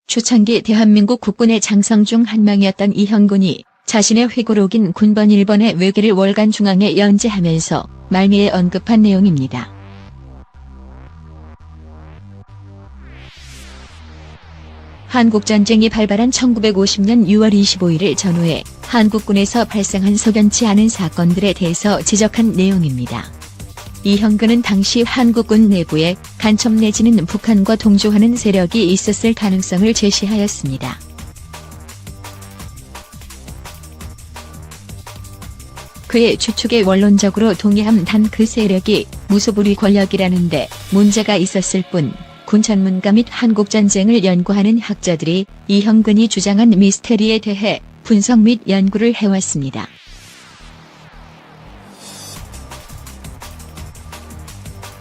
초창기 대한민국 국군의 장성 중 한 명이었던 이형근이 자신의 회고록인 군번 1번의 외계를 월간 중앙에 연재하면서 말미에 언급한 내용입니다. 한국전쟁이 발발한 1950년 6월 25일을 전후해 한국군에서 발생한 석연치 않은 사건들에 대해서 지적한 내용입니다. 이형근은 당시 한국군 내부에 간첩 내지는 북한과 동조하는 세력이 있었을 가능성을 제시하였습니다. 그의 추측에 원론적으로 동의함. 단 그 세력이 무소불위 권력이라는데 문제가 있었을 뿐 군 전문가 및 한국전쟁을 연구하는 학자들이 이형근이 주장한 미스테리에 대해 분석 및 연구를 해왔습니다.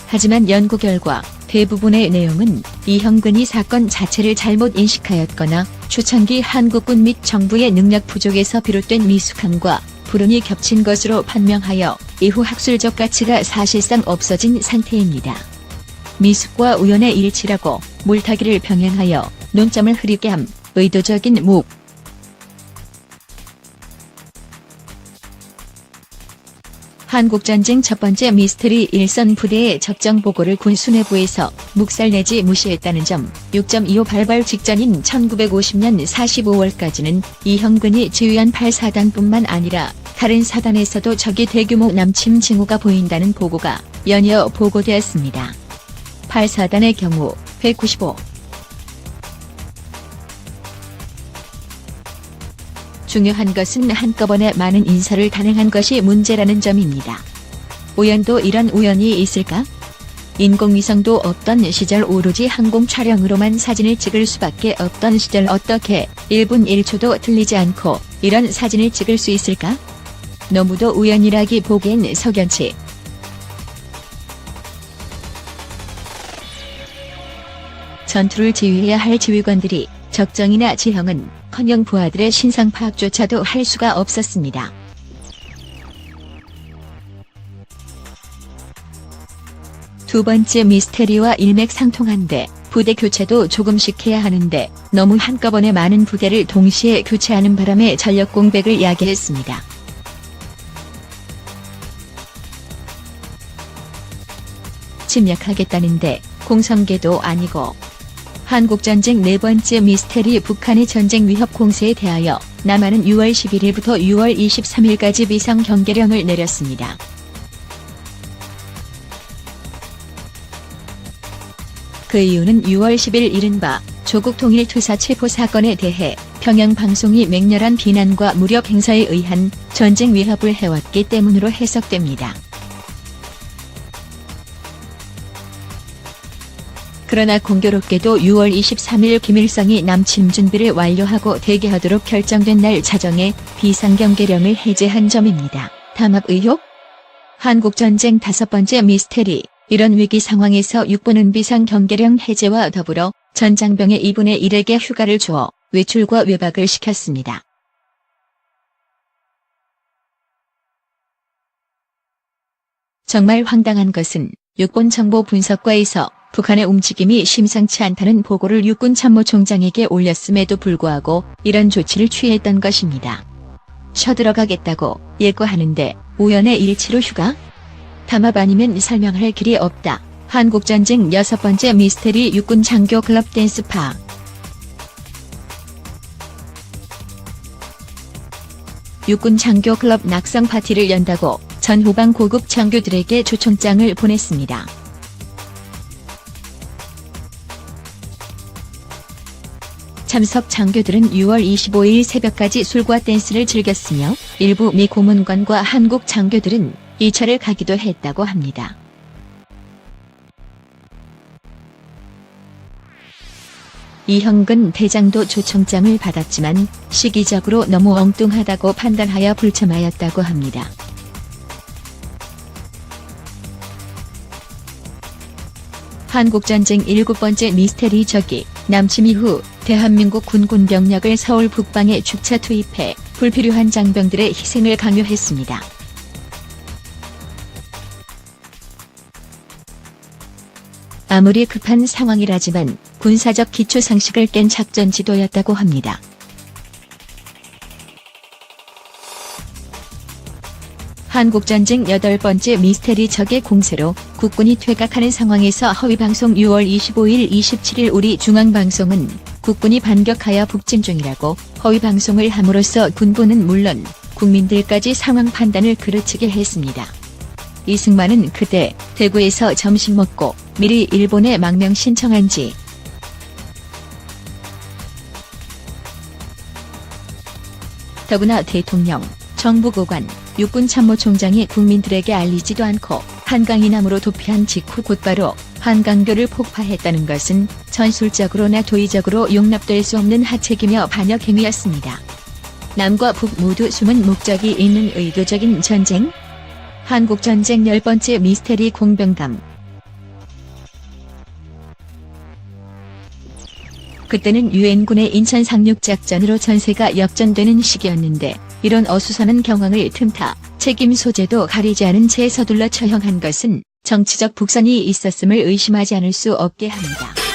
하지만 연구 결과 대부분의 내용은 이형근이 사건 자체를 잘못 인식하였거나 초창기 한국군 및 정부의 능력 부족에서 비롯된 미숙함과 불운이 겹친 것으로 판명하여 이후 학술적 가치가 사실상 없어진 상태입니다. 미숙과 우연의 일치라고 물타기를 병행하여 논점을 흐리게 함. 의도적인 묵. 한국전쟁 첫 번째 미스터리 일선 부대의 적정 보고를 군 수뇌부에서 묵살 내지 무시했다는 점. 6.25 발발 직전인 1950년 45월까지는 이형근이 지휘한 8사단뿐만 아니라 다른 사단에서도 적이 대규모 남침 징후가 보인다는 보고가 연이어 보고되었습니다. 8사단의 경우 195. 중요한 것은 한꺼번에 많은 인사를 단행한 것이 문제라는 점입니다. 우연도 이런 우연이 있을까? 인공위성도 없던 시절 오로지 항공 촬영으로만 사진을 찍을 수밖에 없던 시절 어떻게 1분 1초도 틀리지 않고 이런 사진을 찍을 수 있을까? 너무도 우연이라기 보기엔 석연치. 전투를 지휘해야 할 지휘관들이 적정이나 지형은 커녕 부하들의 신상 파악조차도 할 수가 없었습니다. 두 번째 미스테리와 일맥상통한데 부대 교체도 조금씩 해야 하는데 너무 한꺼번에 많은 부대를 동시에 교체하는 바람에 전력 공백을 야기했습니다. 침략하겠다는데 공성계도 아니고. 한국전쟁 네 번째 미스테리 북한의 전쟁 위협 공세에 대하여 남한은 6월 11일부터 6월 23일까지 비상 경계령을 내렸습니다. 그 이유는 6월 10일 이른바 조국 통일 투사 체포 사건에 대해 평양방송이 맹렬한 비난과 무력 행사에 의한 전쟁 위협을 해왔기 때문으로 해석됩니다. 그러나 공교롭게도 6월 23일 김일성이 남침 준비를 완료하고 대기하도록 결정된 날 자정에 비상경계령을 해제한 점입니다. 담합 의혹? 한국전쟁 다섯 번째 미스테리. 이런 위기 상황에서 육군은 비상경계령 해제와 더불어 전장병의 2분의 1에게 휴가를 주어 외출과 외박을 시켰습니다. 정말 황당한 것은 육군 정보 분석과에서 북한의 움직임이 심상치 않다는 보고를 육군 참모총장에게 올렸음에도 불구하고 이런 조치를 취했던 것입니다. 쉬어들어가겠다고 예고하는데 우연의 일치로 휴가? 담합 아니면 설명할 길이 없다. 한국전쟁 여섯 번째 미스테리 육군 장교 클럽 댄스파. 육군 장교 클럽 낙성 파티를 연다고 전 후방 고급 장교들에게 초청장을 보냈습니다. 참석 장교들은 6월 25일 새벽까지 술과 댄스를 즐겼으며 일부 미 고문관과 한국 장교들은 2차를 가기도 했다고 합니다. 이형근 대장도 초청장을 받았지만 시기적으로 너무 엉뚱하다고 판단하여 불참하였다고 합니다. 한국전쟁 일곱 번째 미스테리 적이 남침 이후 대한민국 군군 병력을 서울 북방에 축차 투입해 불필요한 장병들의 희생을 강요했습니다. 아무리 급한 상황이라지만 군사적 기초 상식을 깬 작전 지도였다고 합니다. 한국전쟁 8번째 미스테리 적의 공세로 국군이 퇴각하는 상황에서 허위방송 6월 25일 27일 우리 중앙방송은 국군이 반격하여 북진 중이라고 허위방송을 함으로써 군부는 물론 국민들까지 상황 판단을 그르치게 했습니다. 이승만은 그때 대구에서 점심 먹고 미리 일본에 망명 신청한 지 더구나 대통령, 정부고관, 육군참모총장이 국민들에게 알리지도 않고 한강이남으로 도피한 직후 곧바로 한강교를 폭파했다는 것은 전술적으로나 도의적으로 용납될 수 없는 하책이며 반역 행위였습니다. 남과 북 모두 숨은 목적이 있는 의도적인 전쟁? 한국전쟁 10번째 미스테리 공병감. 그때는 유엔군의 인천 상륙작전으로 전세가 역전되는 시기였는데 이런 어수선한 경황을 틈타 책임 소재도 가리지 않은 채 서둘러 처형한 것은 정치적 북선이 있었음을 의심하지 않을 수 없게 합니다.